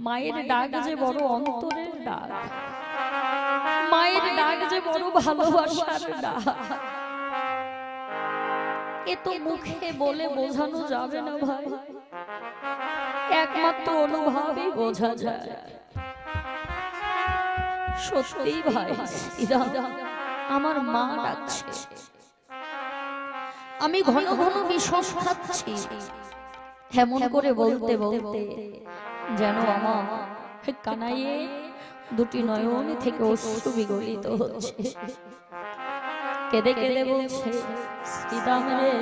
মায়ের ডাক যে বড় অন্তরের ডাক, মায়ের ডাক যে বড় ভালোবাসার ডাক, এ তো মুখে বলে বোঝানো যাবে না ভাই, একমাত্র অনুভবই বোঝা যায়। সত্যি ভাই, আমার মা ডাকছে, আমি ঘন ঘন বিষম খাচ্ছি, এমন করে বলতে বলতে যেন আমার কানাইয়ে দুটি নয়ন থেকে অশ্রু বিগলিত হচ্ছে। কেঁদে কেঁদে বলছে, শ্রীরাম রে,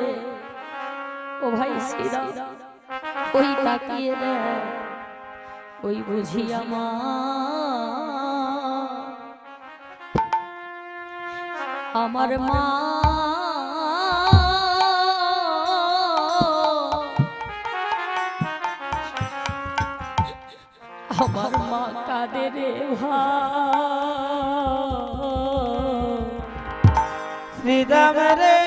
ও ভাই শ্রীরাম, ওই তাকিয়ে দেয়, ওই বুঝি আমার মা, আমার মা কাঁদে রে ভাই, শ্রীরাম রে,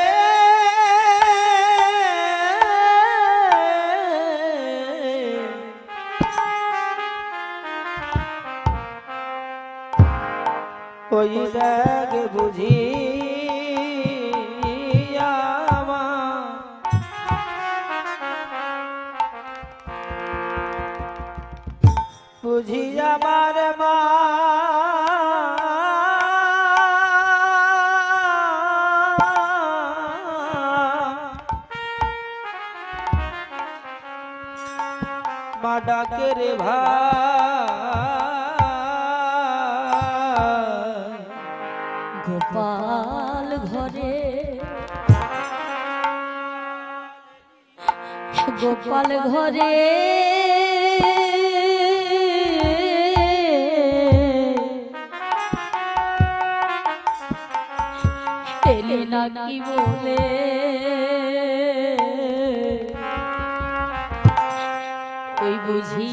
ওই দেখ বুঝি বুঝি আমার মা, মা ডাকে রে ভাই, গোপাল ঘরে, গোপাল ঘরে এলি নাকি বলে, ওই বুঝি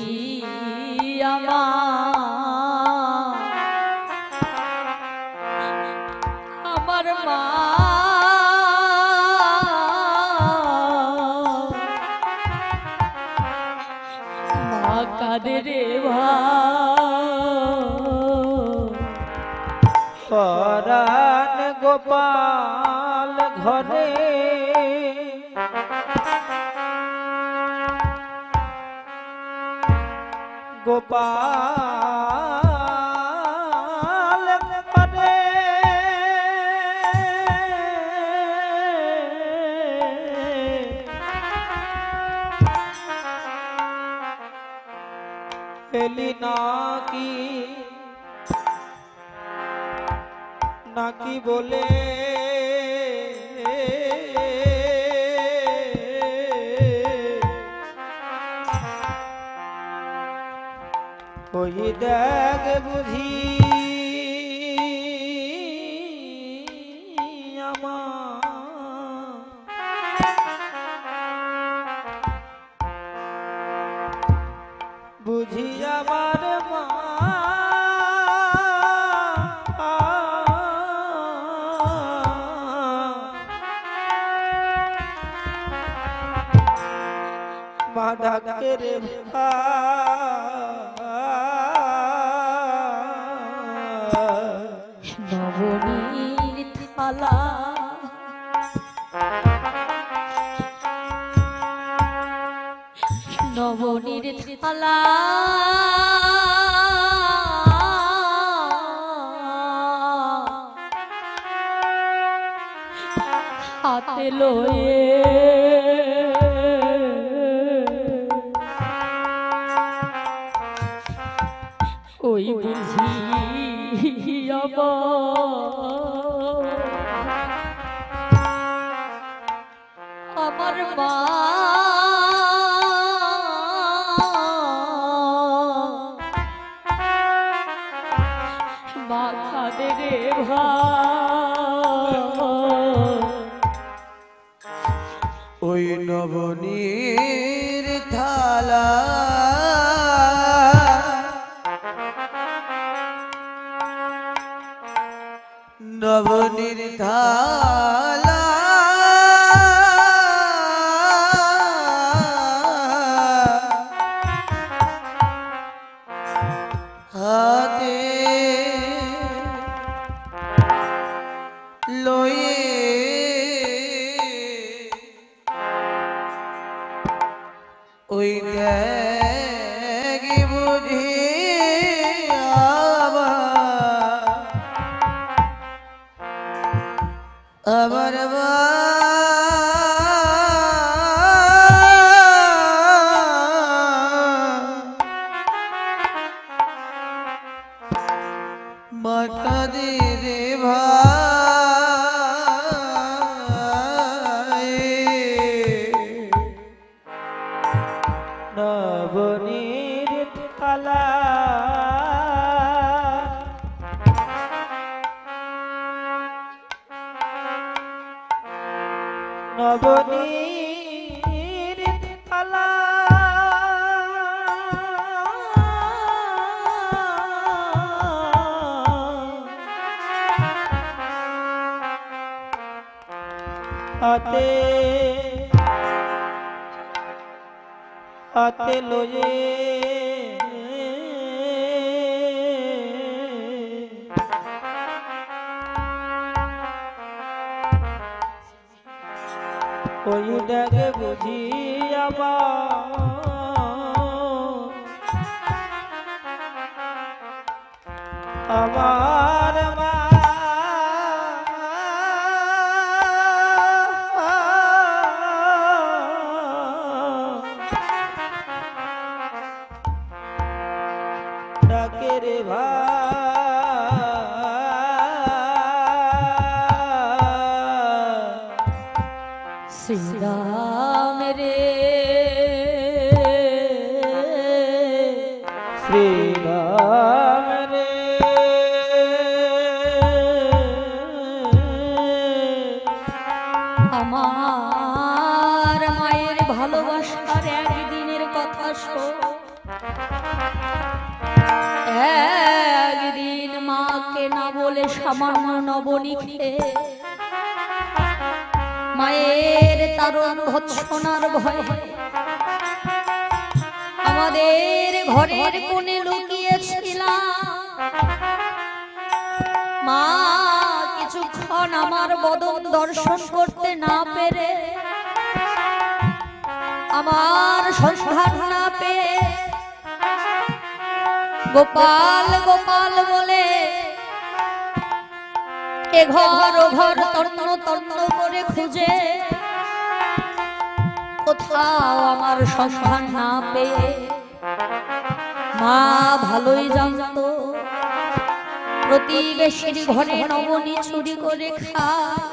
আমার মা, মা কাঁদে রে ভাই, পরাণ গোপাল ঘরে, গোপাল ঘরে এলি নাকি নাকি বলে, ওই দেখ বুঝি বুঝি আমার মা, মা ডাকে রে ভাই, নবনীর থালা, নবনীর থালা হাতে লয়ে, ওই বুঝি আমার মা, মা কাঁদে রে ভাই, ওই নবনীর থালা নবনীর থালা হাতে লয়ে ওই দেখি বুঝি আবার মাতা দে রে ভাই নবনীর তালা নবনীর তালা আতে আতে লোয়ে ওই ডাকে বুঝি আমার মা ডাকে রে শ্রীরাম রে শ্রীরাম রে আমার মায়ের ভালোবাসার একদিনের কথা শোন। একদিন মাকে না বলে সামান্য নবনীকে মায়ের তারণ ভৎসনার ভয়ে আমাদের ঘরের কোণে লুকিয়েছিলাম। মা কিছুক্ষণ আমার বদন দর্শন করতে না পেরে, আমার সন্ধান না পেয়ে গোপাল গোপাল বলে এ ঘর ও ঘর তন্ন তন্ন করে খুঁজে কোথাও আমার সন্ধান না পেয়ে মা ভালোই জানতো প্রতিবেশীর ঘরে নবনী চুরি করে খায়।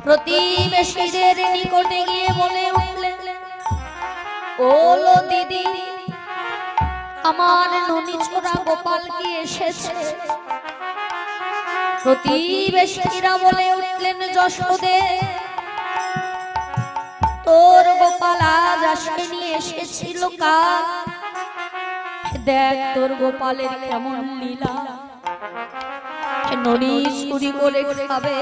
প্রতিবেশীদের নিকটে গিয়ে বলে উঠলেন, ওলো দিদি, আমার ননী ছোড়া গোপাল কি এসেছে? প্রতিবেশীরা বলে উঠলেন, যশোদে, তোর গোপাল আজ আসেনি, এসেছিল কাল। দেখ তোর গোপালের কেমন লীলা, ননী চুরি করে খাবে,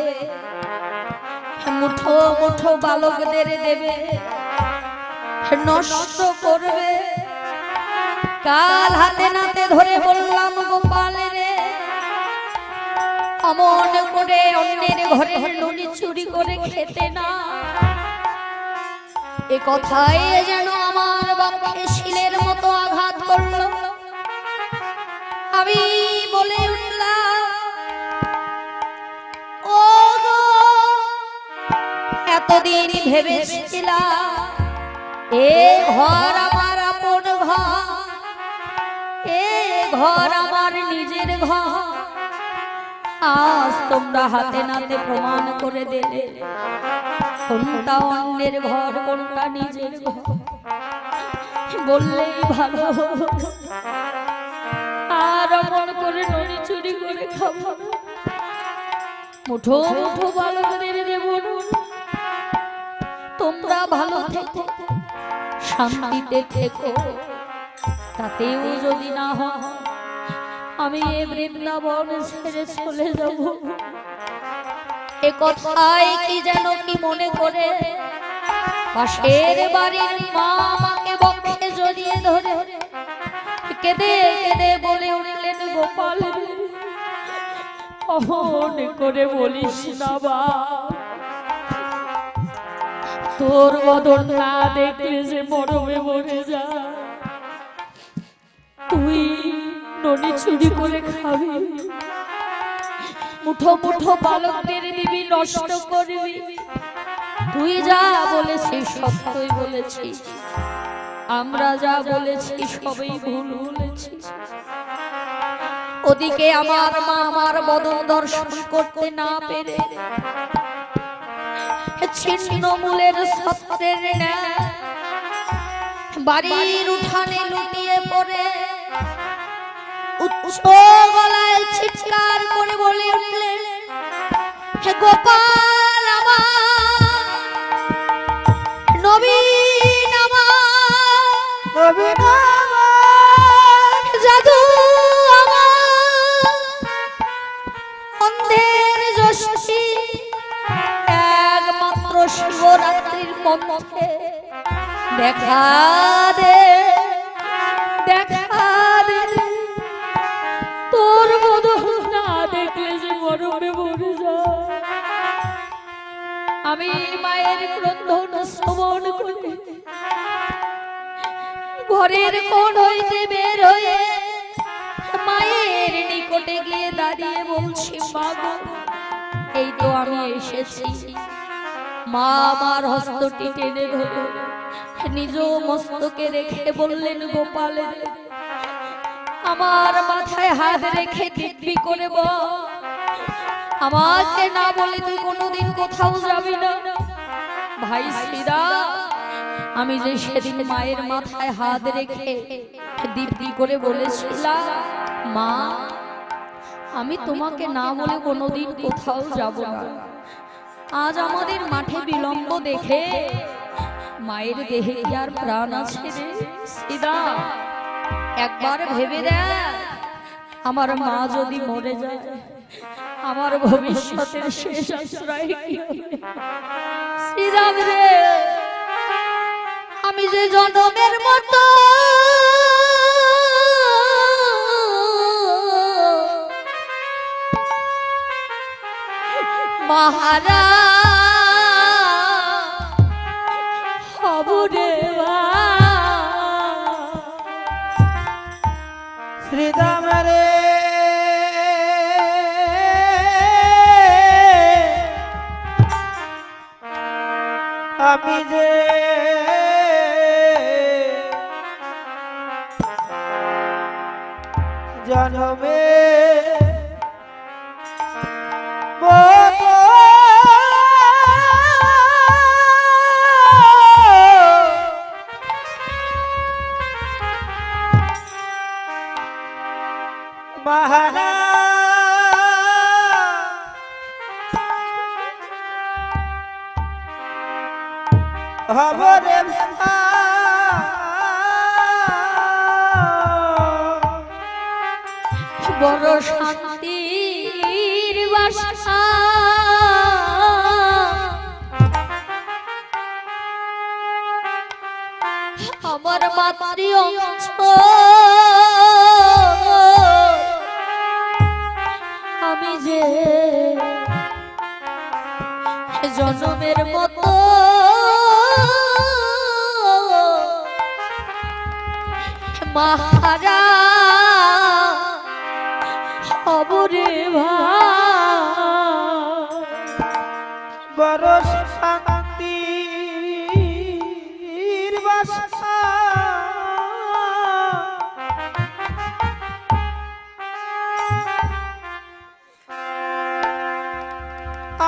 মুঠো মুঠো বালকদের দেবে, নষ্ট করবে। কাল হাতে নাতে ধরে বললাম, গোপাল রে, অমন করে অন্যের ঘরে ননী চুরি করে খেতে না। এ কথাই যেন আমার বাপকে শিলের মতো আঘাত করলো। আমি বলে উঠলাম, ও গো, এতদিন ভেবেছিলাম এ ঘর আমার আপন ঘর, এ ঘর আমার নিজের ঘর। আজ তোমরা হাতে নাতে প্রমাণ করে দিলে কোনটা অন্যের ঘর কোনটা নিজের ঘর। বললেই ভালো, আর মন করে ননী চুরি করে খাবো, মুঠো মুঠো বালকদের দেব। তোমরা ভালো থেকো, শান্তিতে থেকো, তাতেও যদি না হয় আমি এ বৃন্দাবন ছেড়ে চলে যাব। এ কথাই কি যেন কি মনে করে পাশের বাড়ির মা আমাকে বকে জড়িয়ে ধরে কেঁদে কেঁদে বলে উঠলেন, গোপাল অমন করে বলিস না বা, তোর বদন না দেখলে যে মরমে মরে যা। তুই ননি চুরি করে খাবি, মুঠো মুঠো বালকদের দিবি, নষ্ট করবি। তুই যা বলেছিস সত্যই বলেছিস, আমরা যা বলেছি সবই ভুল বলেছি। ওদিকে আমার মা আমার বদন দর্শন করতে না পেরে ছিন্নমূলের ছত্রের ন্যায় বাড়ির উঠানে লুটিয়ে পড়ে উচ্চ গলায় চিৎকার করে বলে উঠলেন, হে গোপাল আমার, নবীন আমার, নবীন জাদু আমার, অন্ধের যশস্বী একমাত্র শিবরাত্রির পথে দেখা দে, দেখা দে। তোর বদন না দেখলে যে মরমে মরে যায়। আমি মায়ের ক্রন্দন শ্রবণ করে ঘরের কোণ হইতে বের হয়ে মায়ের নিকটে গিয়ে দাঁড়িয়ে বলছি, মা গো, এই তো আমি এসেছি। মা আমার হস্তটি টেনে ধরে নিজ মস্তকে রেখে বললেন, গোপাল আমার মাথায় হাত রেখে দিব্যি করে বল, আমাকে না বলে তুই কোনোদিন কোথাও যাবি না। ভাই শ্রীরাম, আমি যে সেদিন মায়ের মাথায় হাত রেখে দিব্যি করে বলেছিলাম, মা আমি তোমাকে না বলে কোনোদিন কোথাও যাব না, আজ আমাদের মাঠে বিলম্ব দেখে মায়ের দেহে কি আর প্রাণ আছে রে? শ্রীরাম, একবার ভেবে দেখ, আমার মা যদি মরে যায় আমার ভবিষ্যতের শেষ আশ্রয় কি হবে? শ্রীরাম রে, আমি যে জনমের মতো মহারা হব রে শ্রীরাম রে, আমি যে জনমে মহারা হব রে বড় শান্তির বাসা আমার মাতৃ অঞ্চল, আমি যে জনমের মতো মহারা হব রে বড় শান্তির বাসা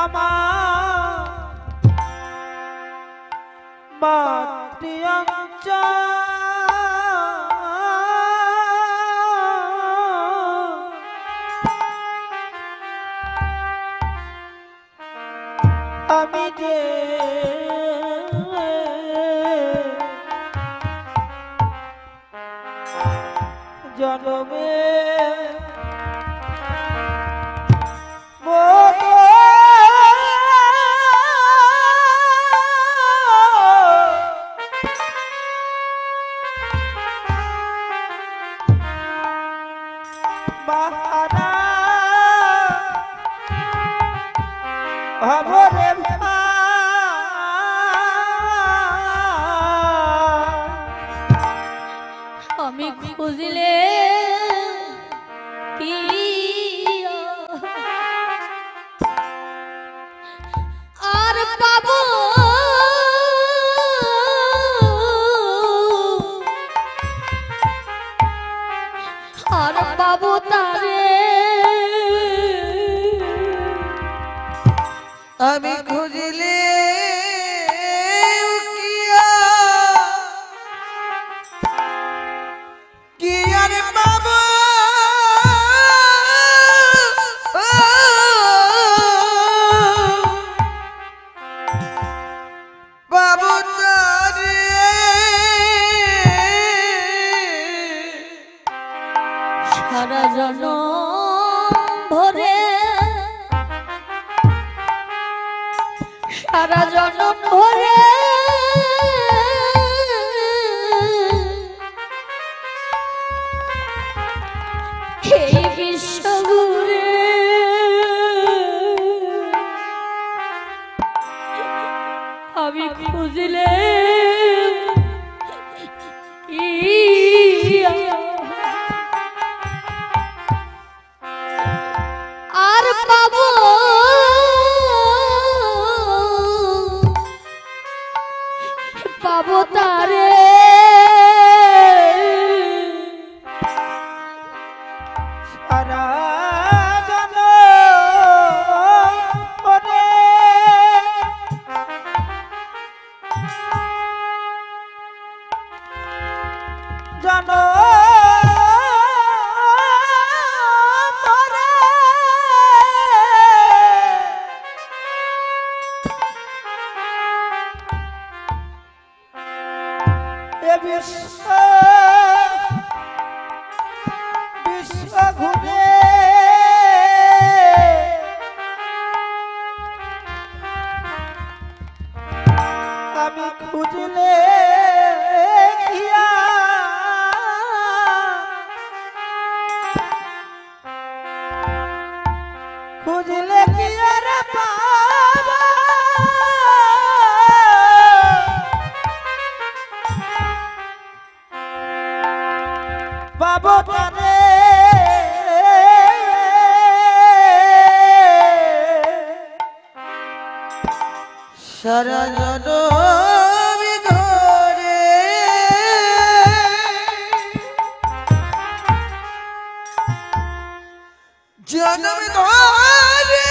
আমার মাতৃ আমি যে জনমে ভাবরে আমি খুঁজলে কি আর পাবো আর পাবো তারে আমি খুঁজলে কি আর পাবো পাবো তারে সারা জনম ভরে সারা জনম ভরে এই বিশ্ব ঘুরে আমি খুঁজলে আর পাবো পাবো তারে সারা জনম ওরে জানো বিশ্ব বিশ্ব ঘুরে আমি খুঁজলে কিয়া খুঁজলে কিয়া রে পাবা পাবো তারে সারা জনম ধরে জনম ধরে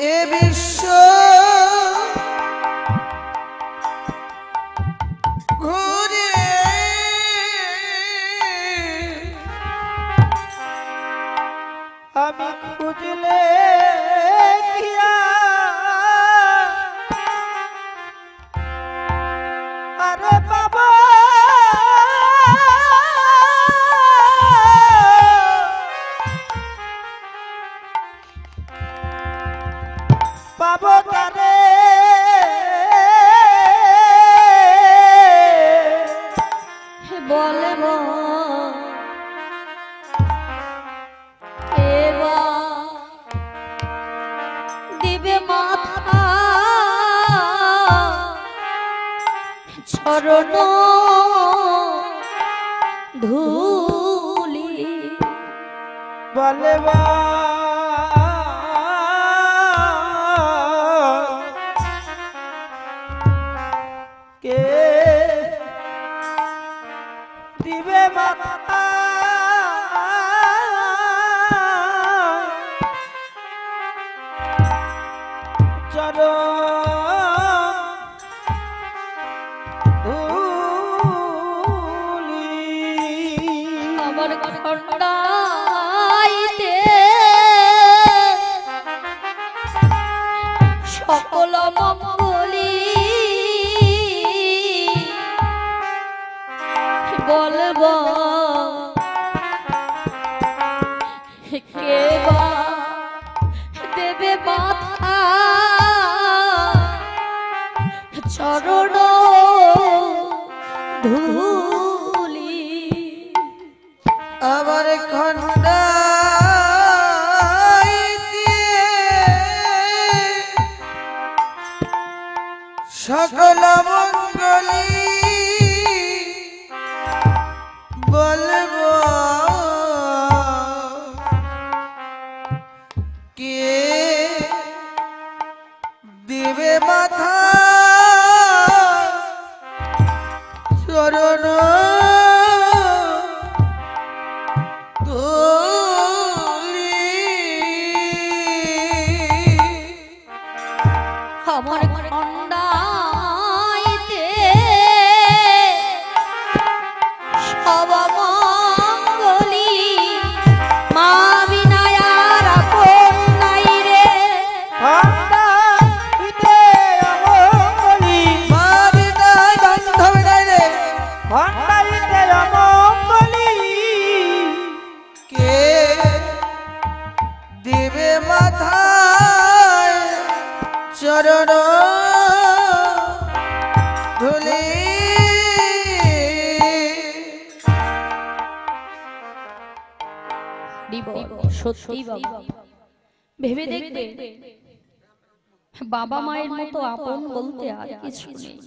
এ বিশ্ব ঘুরে আমি খুঁজলে কিয়া আরে বাবা পাবো তারে বলবো এবার দিবে মাথা চরণ ধুলি বলে কে দিবে মাথা চরণ ধুলি আমার খন্ডাইতে সকল মঙ্গলি বলবো কে বা দেবে মাথা চরণ ধুলি সকল মঙ্গলী বলব কে দেবে মাথা চরণ ধুলি আমার খন্ডাইতে সব মঙ্গলী মা বিনায়ার আপন নাই রে খন্ডাইতে অমঙ্গলী মা বিনায় বান্ধব নাই রে খন্ডাইতে অমঙ্গলী কে দেবে মাথায় চরণ ধুলি সত্যি বাবা ভেবে দেখবে বাবা মায়ের মতো আপন বলতে আর কিছু নেই।